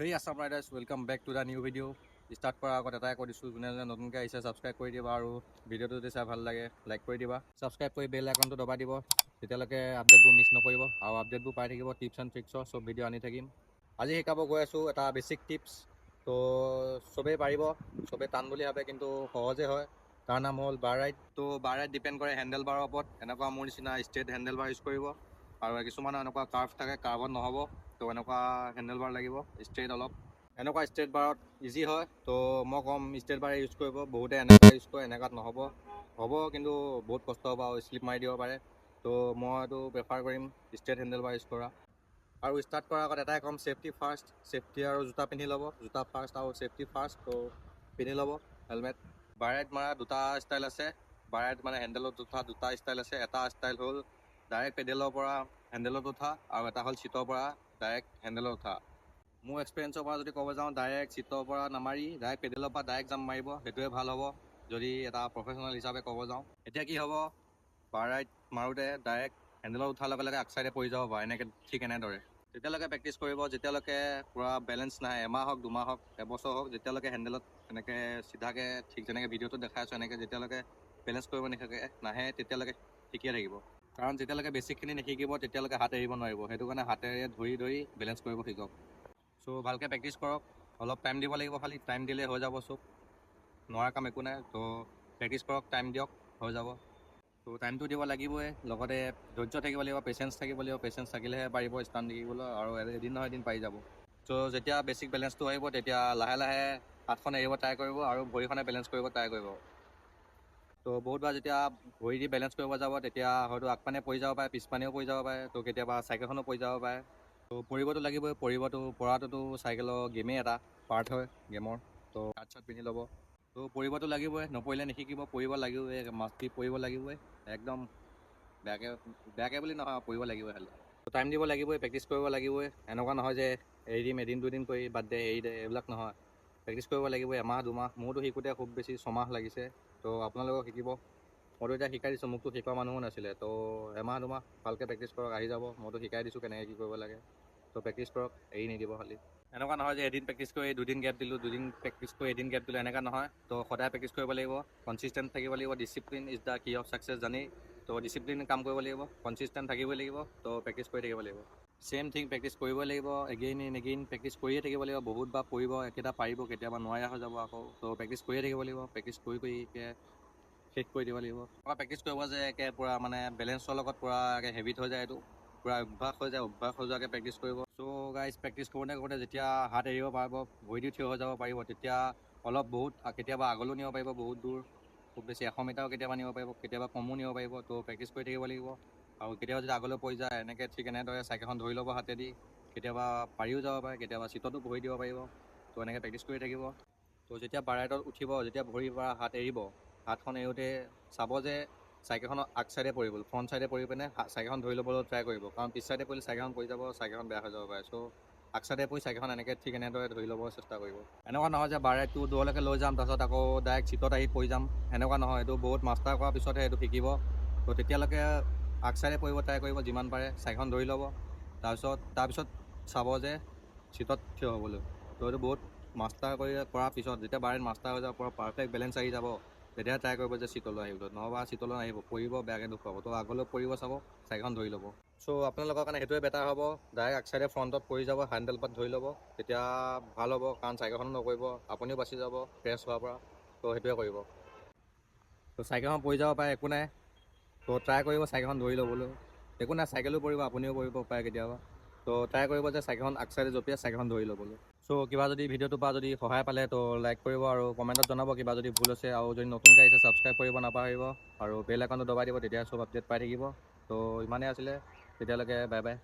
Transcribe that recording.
Hey Assam Riders, welcome back to the new video. Start কৰাৰ আগত এটাই কৈ দিছোঁ, যোনে যোনে নতুনকৈ আহিছে ছাবস্ক্ৰাইব কৰি দিবা আৰু ভিডিঅ'টো যদি চাই ভাল লাগে লাইক কৰি দিবা, ছাবস্ক্ৰাইব কৰি বেল আইকনটো দবাই দিব, তেতিয়ালৈকে আপডেটবোৰ মিছ নকৰিব আৰু আপডেটবোৰ পাই থাকিব টিপছ এণ্ড ট্ৰিক্সৰ চব ভিডিঅ' আনি থাকিম। আজি শিকাব গৈ আছোঁ এটা বেছিক টিপছ। তো চবেই পাৰিব, চবেই টান বুলি ভাবে কিন্তু সহজে হয়। তাৰ নাম হ'ল বাৰ ৰাইড। তো বাৰ ৰাইড ডিপেণ্ড কৰে হেণ্ডেল বাৰৰ ওপৰত। এনেকুৱা মোৰ নিচিনা ষ্ট্ৰেইট হেণ্ডেল বাৰ ইউজ কৰিব আৰু কিছুমানৰ এনেকুৱা কাৰ্ভ থাকে, কাৰ্ভত নহ'ব, তো এনেকুৱা হেণ্ডেল বাৰ লাগিব ষ্ট্ৰেইট অলপ। এনেকুৱা ষ্ট্ৰেইট বাৰত ইজি হয়, তো মই ক'ম ষ্ট্ৰেইট বাৰে ইউজ কৰিব। বহুতে এনেকুৱা ইউজ কৰে, এনেকুৱাত নহ'ব, হ'ব কিন্তু বহুত কষ্ট হ'ব আৰু শ্লিপ মাৰি দিব পাৰে। তো মইতো প্ৰেফাৰ কৰিম ষ্ট্ৰেইট হেণ্ডেল বাৰ ইউজ কৰা। আৰু ষ্টাৰ্ট কৰাৰ আগত এটাই ক'ম, ছেফটি ফাৰ্ষ্ট। ছেফটি আৰু জোতা পিন্ধি ল'ব, জোতা ফাৰ্ষ্ট আৰু ছেফটি ফাৰ্ষ্ট। তো পিন্ধি ল'ব হেলমেট। বাৰ ৰাইড মাৰা দুটা ষ্টাইল আছে। বাৰ ৰাইড মানে হেণ্ডেলত উঠা দুটা ষ্টাইল আছে। এটা ষ্টাইল হ'ল ডাইৰেক্ট পেডেলৰ পৰা হেণ্ডেলত উঠা আৰু এটা হ'ল ছিটৰ পৰা ডাইৰেক্ট হেণ্ডেলত উঠা। মোৰ এক্সপিৰিয়েঞ্চৰ পৰা যদি ক'ব যাওঁ, ডাইৰেক্ট ছিটৰ পৰা নামাৰি ডাইৰেক্ট পেডেলৰ পৰা ডাইৰেক্ট জাম্প মাৰিব, সেইটোৱে ভাল হ'ব যদি এটা প্ৰফেচনেল হিচাপে ক'ব যাওঁ। এতিয়া কি হ'ব, বাৰ ৰাইড মাৰোঁতে ডাইৰেক্ট হেণ্ডেলত উঠাৰ লগে লগে আগচাইডে পৰি যাব পাৰে, এনেকৈ ঠিক এনেদৰে। তেতিয়ালৈকে প্ৰেক্টিচ কৰিব যেতিয়ালৈকে পূৰা বেলেঞ্চ নাই। এমাহ হওক, দুমাহ হওক, এবছৰ হওক, যেতিয়ালৈকে হেণ্ডেলত এনেকৈ চিধাকৈ ঠিক যেনেকৈ ভিডিঅ'টো দেখাই আছোঁ এনেকৈ যেতিয়ালৈকে বেলেঞ্চ কৰিব নাহে তেতিয়ালৈকে শিকিয়ে থাকিব। কাৰণ যেতিয়ালৈকে বেছিকখিনি নিশিকিব তেতিয়ালৈকে হাত এৰিব নোৱাৰিব। সেইটো কাৰণে হাতেৰে ধৰি ধৰি বেলেঞ্চ কৰিব শিকক। চ' ভালকৈ প্ৰেক্টিচ কৰক, অলপ টাইম দিব লাগিব, খালি টাইম দিলে হৈ যাব চব, নোৱাৰা কাম একো নাই। তো প্ৰেক্টিচ কৰক, টাইম দিয়ক, হৈ যাব। তো টাইমটো দিব লাগিবই, লগতে ধৈৰ্য থাকিব লাগিব, পেচেঞ্চ থাকিব লাগিব। পেচেঞ্চ থাকিলেহে পাৰিব ষ্টাণ্ট দিবলৈ, আৰু এদিন নহয় এদিন পাৰি যাব। চ' যেতিয়া বেছিক বেলেঞ্চটো আহিব তেতিয়া লাহে লাহে হাতখন এৰিব ট্ৰাই কৰিব আৰু ভৰিখনে বেলেঞ্চ কৰিব ট্ৰাই কৰিব। তো বহুতবাৰ যেতিয়া ভৰি দি বেলেঞ্চ কৰিব যাব তেতিয়া হয়তো আগপানে পৰি যাব পাৰে, পিছপানেও পৰি যাব পাৰে, তো কেতিয়াবা চাইকেলখনো পৰি যাব পাৰে। তো পৰিবতো লাগিবই, পৰাটোতো চাইকেলৰ গেমেই এটা পাৰ্ট হয় গেমৰ। তো হাত চাত পিন্ধি ল'ব। তো পৰিবতো লাগিবই, নপৰিলে নিশিকিব, পৰিব লাগিবই, মাষ্টি পৰিব লাগিবই, একদম বেয়াকৈ বুলি নহয়, পৰিব লাগিবই খালি। তো টাইম দিব লাগিবই, প্ৰেক্টিচ কৰিব লাগিবই। এনেকুৱা নহয় যে এৰি দিম, এদিন দুদিন কৰি বাদ দে, এৰি দে, এইবিলাক নহয়। প্ৰেক্টিচ কৰিব লাগিবই, এমাহ দুমাহ। মোৰতো শিকোঁতে খুব বেছি ছমাহ লাগিছে। তো আপোনালোকক শিকিব, মইতো এতিয়া শিকাই দিছোঁ, মোকতো শিকোৱা মানুহো নাছিলে। তো এমাহ দুমাহ ভালকৈ প্ৰেক্টিচ কৰক, আহি যাব। মইতো শিকাই দিছোঁ কেনেকৈ কি কৰিব লাগে। তো প্ৰেক্টিচ কৰক, এৰি নিদিব খালি। এনেকুৱা নহয় যে এদিন প্ৰেক্টিচ কৰি দুদিন গেপ দিলোঁ, দুদিন প্ৰেক্টিচ কৰি এদিন গেপ দিলোঁ, এনেকুৱা নহয়। তো সদায় প্ৰেক্টিচ কৰিব লাগিব, কনচিষ্টেণ্ট থাকিব লাগিব। ডিচিপ্লিন ইজ দ্য কি অফ ছাকচেছ জানি, তো ডিচিপ্লিন কাম কৰিব লাগিব, কনচিষ্টেণ্ট থাকিবই লাগিব। তো প্ৰেক্টিচ কৰি থাকিব লাগিব, ছেইম থিং প্ৰেক্টিচ কৰিবই লাগিব, এগেইন এণ্ড এগেইন প্ৰেক্টিচ কৰিয়ে থাকিব লাগিব। বহুতবাৰ পৰিব, একেটা পাৰিব, কেতিয়াবা নোৱাৰা হৈ যাব আকৌ। তো প্ৰেক্টিচ কৰিয়ে থাকিব লাগিব, প্ৰেক্টিচ কৰি শেষ কৰি দিব লাগিব। প্ৰেক্টিচ কৰিব যে একে পূৰা মানে বেলেঞ্চৰ লগত পূৰা একে হেবিট হৈ যায়, এইটো পূৰা অভ্যাস হৈ যায়, অভ্যাস হৈ যোৱাকৈ প্ৰেক্টিচ কৰিব। চ' গাইজ প্ৰেক্টিচ কৰোঁতে যেতিয়া হাত এৰিব পাৰিব, ভৰি দি থিয় হৈ যাব পাৰিব, তেতিয়া বহুত কেতিয়াবা আগলৈও নিব পাৰিব, বহুত দূৰ, খুব বেছি 100 মিটাৰো কেতিয়াবা নিব পাৰিব, কেতিয়াবা কমো নিব পাৰিব। তো প্ৰেক্টিচ কৰি থাকিব লাগিব। আৰু কেতিয়াবা যদি আগলৈ পৰি যায় এনেকৈ ঠিক এনেদৰে চাইকেলখন ধৰি ল'ব হাতেদি, কেতিয়াবা পাৰিও যাব পাৰে, কেতিয়াবা চিটতো বহি দিব পাৰিব। তো এনেকৈ প্ৰেক্টিচ কৰি থাকিব। তো যেতিয়া বাৰ ৰাইডত উঠিব, যেতিয়া ভৰিৰ পৰা হাত এৰিব, হাতখন এৰোঁতে চাব যে চাইকেলখনৰ আগ চাইডে পৰি গ'ল, ফ্ৰণ্ট চাইডে পৰি পিনে চাইকেলখন ধৰি ল'বলৈ ট্ৰাই কৰিব। কাৰণ পিছ চাইডে পৰিলে চাইকেলখন পৰি যাব, চাইকেলখন বেয়া হৈ যাব পাৰে। চ' আগ চাইডে পৰি চাইকেলখন এনেকৈ ঠিক এনেদৰে ধৰি ল'ব চেষ্টা কৰিব। এনেকুৱা নহয় যে বাৰ ৰাইডটো দূৰলৈকে লৈ যাম তাৰপিছত আকৌ ডাইৰেক্ট চিটত আহি পৰি যাম, এনেকুৱা নহয়। এইটো বহুত মাষ্টাৰ কৰাৰ পিছতহে এইটো শিকিব। তো তেতিয়ালৈকে আগ চাইডে পৰিব ট্ৰাই কৰিব যিমান পাৰে, চাইকেলখন ধৰি ল'ব, তাৰপিছত চাব যে চিটত থিয় হ'বলৈ। তো এইটো বহুত মাষ্টাৰ কৰাৰ পিছত যেতিয়া বাৰ ৰাইড মাষ্টাৰ হৈ যাব, পূৰা পাৰফেক্ট বেলেঞ্চ আহি যাব, তেতিয়া ট্ৰাই কৰিব যে চিটলৈ আহিবলৈ, নহ'বা চিটলৈ আহিব, পৰিব, বেয়াকৈ দুখ পাব। তো আগলৈ পৰিব চাব, চাইকেলখন ধৰি ল'ব। চ' আপোনালোকৰ কাৰণে সেইটোৱে বেটাৰ হ'ব। ডাইৰেক্ট আগ চাইডে ফ্ৰণ্টত পৰি যাব, হেণ্ডেল পাত ধৰি ল'ব, তেতিয়া ভাল হ'ব। কাৰণ চাইকেলখনো নপৰিব, আপুনিও বাচি যাব ক্ৰেছ হোৱাৰ পৰা। তো সেইটোৱে কৰিব। তো চাইকেলখন পৰি যাব পাৰে, একো নাই। তো ট্ৰাই কৰিব চাইকেলখন ধৰি ল'বলৈ, একো নাই, চাইকেলো পৰিব, আপুনিও পৰিব পাৰে কেতিয়াবা। তো ট্ৰাই কৰিব যে চাইকেলখন আগ চাইডে জঁপিয়াই চাইকেলখন ধৰি ল'বলৈ। চ' কিবা যদি ভিডিঅ'টোৰ পৰা যদি সহায় পালে তো লাইক কৰিব আৰু কমেণ্টত জনাব কিবা যদি ভুল হৈছে। আৰু যদি নতুনকৈ আহিছে ছাবস্ক্ৰাইব কৰিব নাপাহৰিব আৰু বেল আইকনটো দবাই দিব, তেতিয়া চব আপডেট পাই থাকিব। তো ইমানেই আছিলে, তেতিয়ালৈকে বাই বাই।